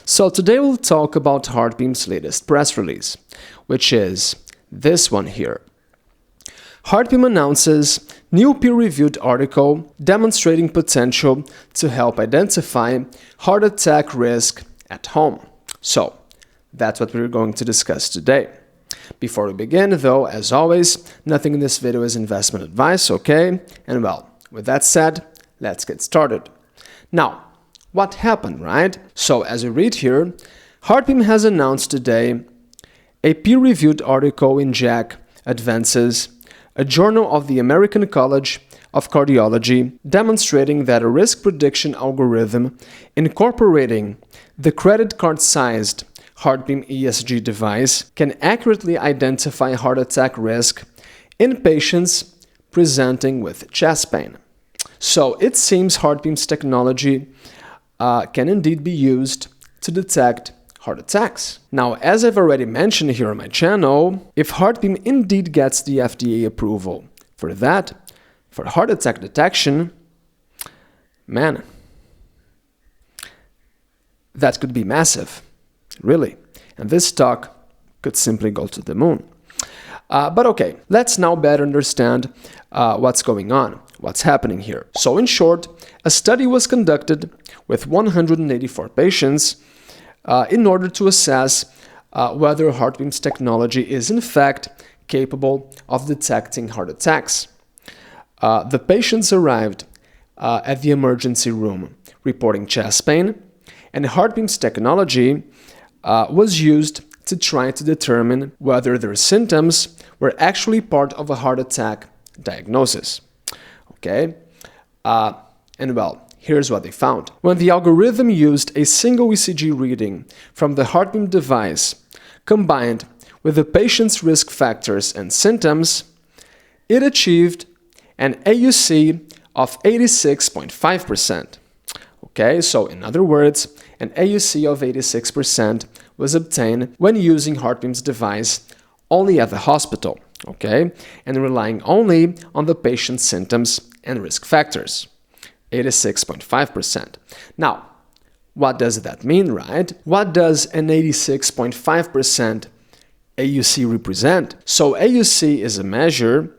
So today we'll talk about HeartBeam's latest press release, which is this one here. HeartBeam announces new peer-reviewed article demonstrating potential to help identify heart attack risk at home. So that's what we're going to discuss today. Before we begin, though, as always, nothing in this video is investment advice, okay? And well, with that said, let's get started. Now, what happened, right? So as we read here, HeartBeam has announced today a peer-reviewed article in JACC Advances, a journal of the American College of Cardiology, demonstrating that a risk prediction algorithm incorporating the credit card-sized HeartBeam ESG device can accurately identify heart attack risk in patients presenting with chest pain. So it seems HeartBeam's technology can indeed be used to detect heart attacks. Now, as I've already mentioned here on my channel, if HeartBeam indeed gets the FDA approval for heart attack detection, man, that could be massive, really. And this stock could simply go to the moon. But okay, let's now better understand what's going on, what's happening here. So in short, a study was conducted with 184 patients in order to assess whether HeartBeam's technology is in fact capable of detecting heart attacks. The patients arrived at the emergency room reporting chest pain, and HeartBeam's technology was used to try to determine whether their symptoms were actually part of a heart attack diagnosis. Okay? And well, here's what they found. When the algorithm used a single ECG reading from the HeartBeam device combined with the patient's risk factors and symptoms, it achieved an AUC of 86.5%. Okay, so in other words, an AUC of 86% was obtained when using HeartBeam's device only at the hospital, okay, and relying only on the patient's symptoms and risk factors. 86.5%. Now, what does that mean, right? What does an 86.5% AUC represent? So AUC is a measure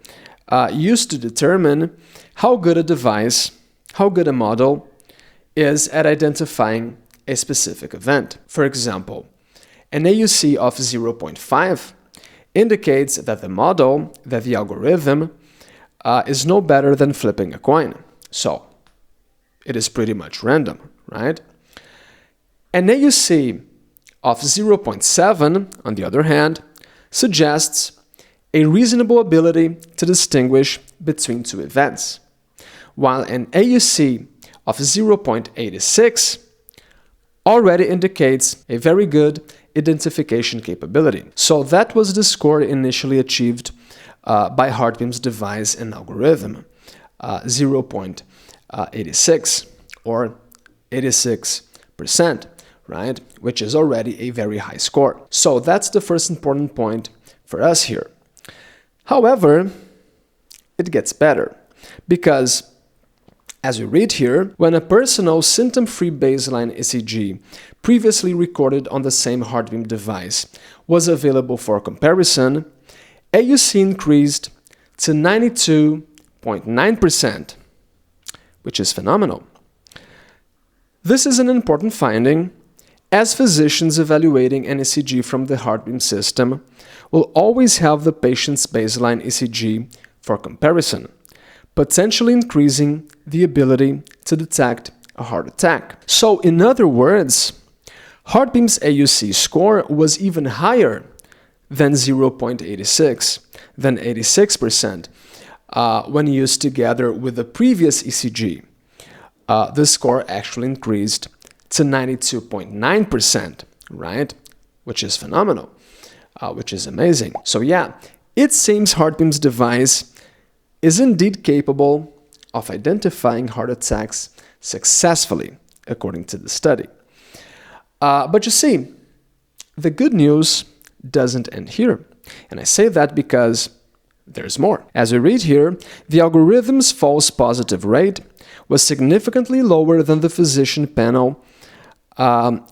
used to determine how good a device, how good a model is at identifying a specific event. For example, an AUC of 0.5 indicates that the algorithm is no better than flipping a coin. So it is pretty much random, right? An AUC of 0.7, on the other hand, suggests a reasonable ability to distinguish between two events, while an AUC of 0.86 already indicates a very good identification capability. So that was the score initially achieved by HeartBeam's device and algorithm, 0.86 or 86%, right? Which is already a very high score. So that's the first important point for us here. However, it gets better because, as we read here, when a personal symptom-free baseline ECG previously recorded on the same HeartBeam device was available for comparison, AUC increased to 92.9%, which is phenomenal. This is an important finding, as physicians evaluating an ECG from the HeartBeam system will always have the patient's baseline ECG for comparison, potentially increasing the ability to detect a heart attack. So in other words, HeartBeam's AUC score was even higher than 0.86, than 86%, when used together with the previous ECG. The score actually increased to 92.9%, right? Which is phenomenal, which is amazing. So yeah, it seems HeartBeam's device is indeed capable of identifying heart attacks successfully, according to the study. But you see, the good news doesn't end here. And I say that because there's more. As we read here, the algorithm's false positive rate was significantly lower than the physician panel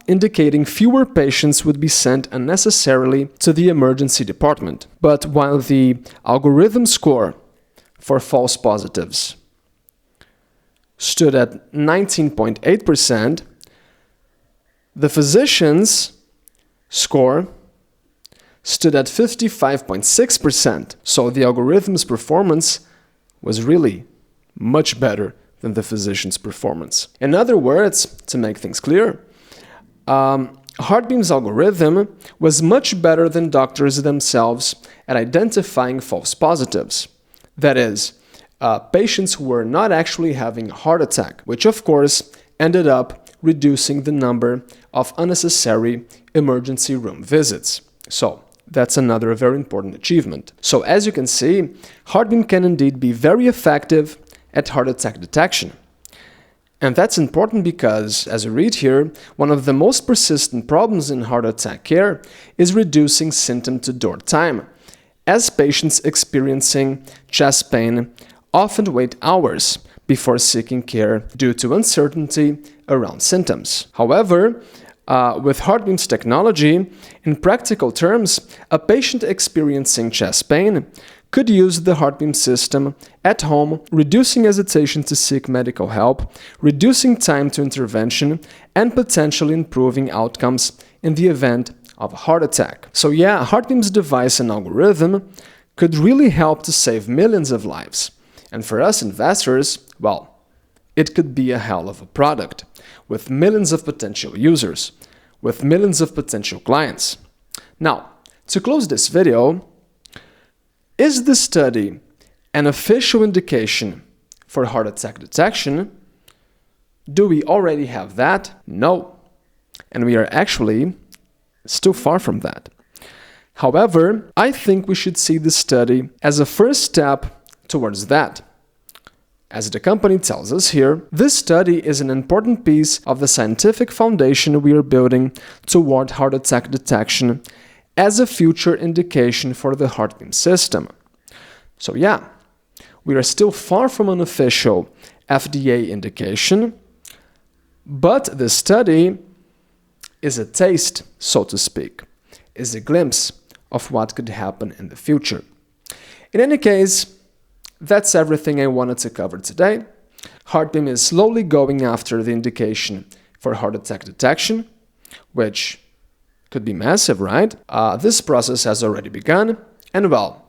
indicating fewer patients would be sent unnecessarily to the emergency department. But while the algorithm score for false positives stood at 19.8%, the physician's score stood at 55.6%. So the algorithm's performance was really much better than the physician's performance. In other words, to make things clear, HeartBeam's algorithm was much better than doctors themselves at identifying false positives. That is, patients who were not actually having a heart attack, which of course ended up reducing the number of unnecessary emergency room visits. So that's another very important achievement. So as you can see, HeartBeam can indeed be very effective at heart attack detection. And that's important because, as we read here, one of the most persistent problems in heart attack care is reducing symptom-to-door time, as patients experiencing chest pain often wait hours before seeking care due to uncertainty around symptoms. However, with HeartBeam's technology, in practical terms, a patient experiencing chest pain could use the HeartBeam system at home, reducing hesitation to seek medical help, reducing time to intervention, and potentially improving outcomes in the event of a heart attack. So yeah, HeartBeam's device and algorithm could really help to save millions of lives. And for us investors, well, it could be a hell of a product, with millions of potential users, with millions of potential clients. Now, to close this video, is the study an official indication for heart attack detection? Do we already have that? No. And we are actually still far from that. However, I think we should see this study as a first step towards that. As the company tells us here, this study is an important piece of the scientific foundation we are building toward heart attack detection as a future indication for the HeartBeam system. So yeah, we are still far from an official FDA indication, but the study is a taste, so to speak, is a glimpse of what could happen in the future. In any case, that's everything I wanted to cover today. HeartBeam is slowly going after the indication for heart attack detection, which could be massive, right? This process has already begun, and well,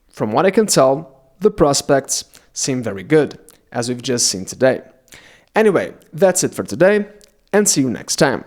from what I can tell, the prospects seem very good, as we've just seen today. Anyway, that's it for today, and see you next time.